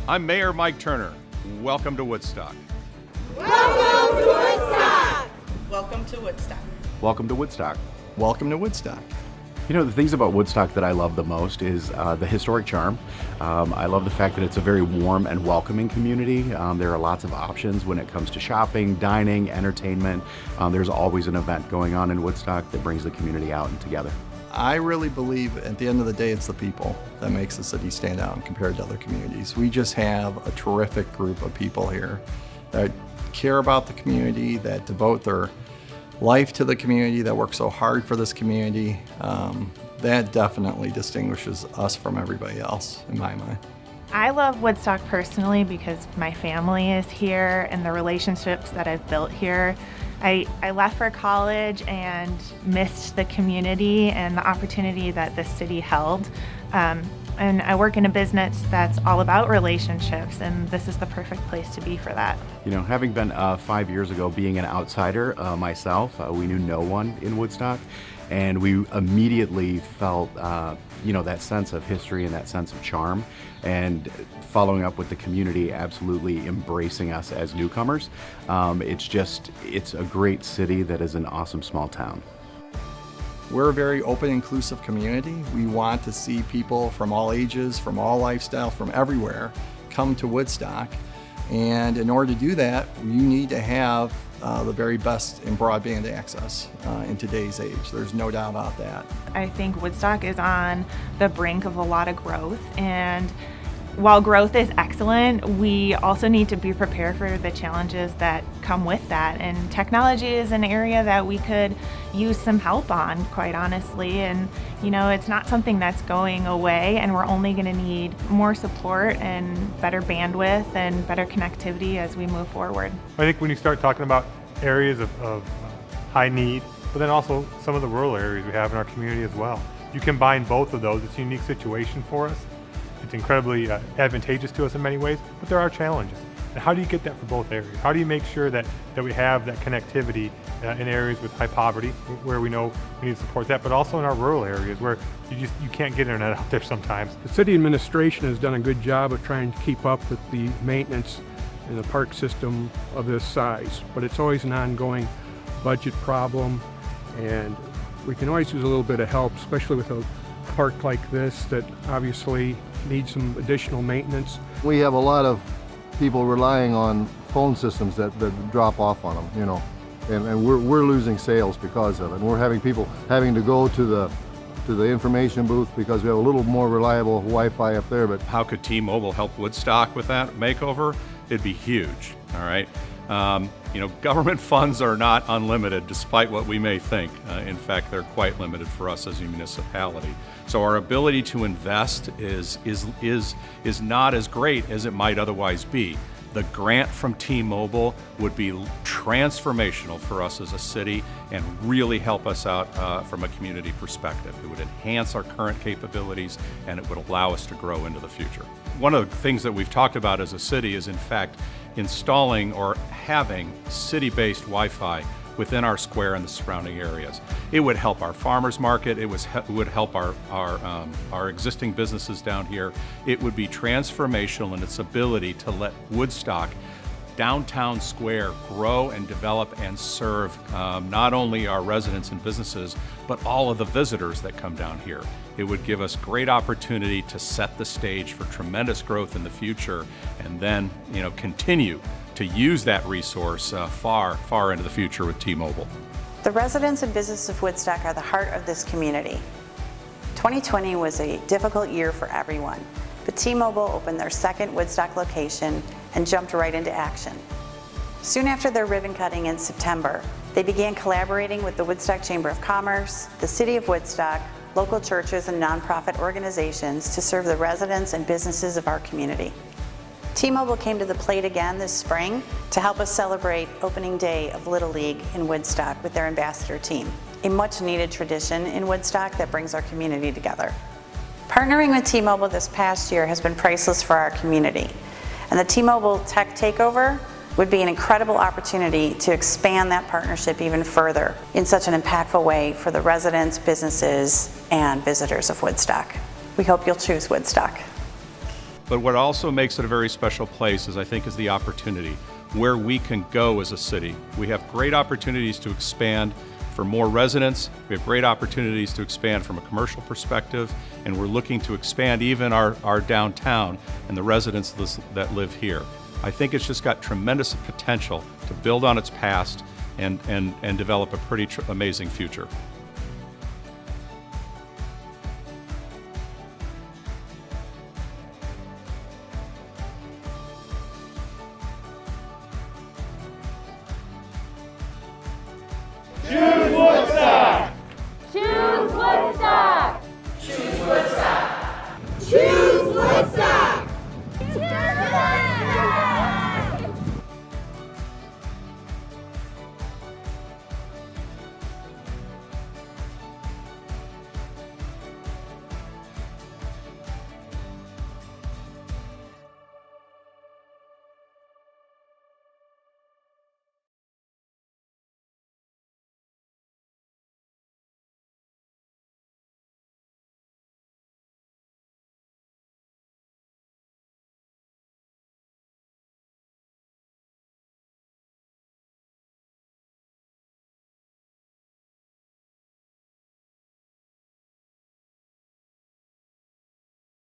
I'm Mayor Mike Turner. Welcome to Woodstock. Welcome to Woodstock! Welcome to Woodstock. Welcome to Woodstock. Welcome to Woodstock. You know, the things about Woodstock that I love the most is the historic charm. I love the fact that it's a very warm and welcoming community. There are lots of options when it comes to shopping, dining, entertainment. There's always an event going on in Woodstock that brings the community out and together. I really believe at the end of the day, it's the people that makes the city stand out compared to other communities. We just have a terrific group of people here that care about the community, that devote their life to the community, that work so hard for this community. That definitely distinguishes us from everybody else, in my mind. I love Woodstock personally because my family is here and the relationships that I've built here. I left for college and missed the community and the opportunity that this city held. And I work in a business that's all about relationships, and this is the perfect place to be for that. You know, having been 5 years ago being an outsider myself, we knew no one in Woodstock, and we immediately felt, that sense of history and that sense of charm, and following up with the community absolutely embracing us as newcomers. It's a great city that is an awesome small town. We're a very open, inclusive community. We want to see people from all ages, from all lifestyles, from everywhere come to Woodstock. And in order to do that, you need to have the very best in broadband access in today's age. There's no doubt about that. I think Woodstock is on the brink of a lot of growth, and while growth is excellent, we also need to be prepared for the challenges that come with that. And technology is an area that we could use some help on, quite honestly. And, it's not something that's going away, and we're only going to need more support and better bandwidth and better connectivity as we move forward. I think when you start talking about areas of high need, but then also some of the rural areas we have in our community as well, you combine both of those. It's a unique situation for us. It's incredibly advantageous to us in many ways, but there are challenges. And how do you get that for both areas? How do you make sure that we have that connectivity in areas with high poverty, where we know we need to support that, but also in our rural areas where you can't get internet out there sometimes? The city administration has done a good job of trying to keep up with the maintenance in the park system of this size, but it's always an ongoing budget problem, and we can always use a little bit of help, especially with a park like this that obviously needs some additional maintenance. We have a lot of people relying on phone systems that drop off on them, and we're losing sales because of it. And we're having people having to go to the information booth because we have a little more reliable Wi-Fi up there. But How could T-Mobile help Woodstock with that makeover? It'd be huge, all right? Government funds are not unlimited, despite what we may think. In fact, they're quite limited for us as a municipality. So our ability to invest is not as great as it might otherwise be. The grant from T-Mobile would be transformational for us as a city and really help us out from a community perspective. It would enhance our current capabilities, and it would allow us to grow into the future. One of the things that we've talked about as a city is, in fact, installing or having city-based Wi-Fi within our square and the surrounding areas. It would help our farmers market. It would help our existing businesses down here. It would be transformational in its ability to let Woodstock downtown square grow and develop and serve not only our residents and businesses, but all of the visitors that come down here. It would give us great opportunity to set the stage for tremendous growth in the future, and then continue to use that resource far, far into the future with T-Mobile. The residents and businesses of Woodstock are the heart of this community. 2020 was a difficult year for everyone, but T-Mobile opened their second Woodstock location and jumped right into action. Soon after their ribbon cutting in September, they began collaborating with the Woodstock Chamber of Commerce, the City of Woodstock, local churches, and nonprofit organizations to serve the residents and businesses of our community. T-Mobile came to the plate again this spring to help us celebrate opening day of Little League in Woodstock with their ambassador team, a much needed tradition in Woodstock that brings our community together. Partnering with T-Mobile this past year has been priceless for our community, and the T-Mobile Tech Takeover would be an incredible opportunity to expand that partnership even further in such an impactful way for the residents, businesses, and visitors of Woodstock. We hope you'll choose Woodstock. But what also makes it a very special place is, I think, is the opportunity where we can go as a city. We have great opportunities to expand for more residents. We have great opportunities to expand from a commercial perspective, and we're looking to expand even our downtown and the residents that live here. I think it's just got tremendous potential to build on its past and develop a pretty amazing future.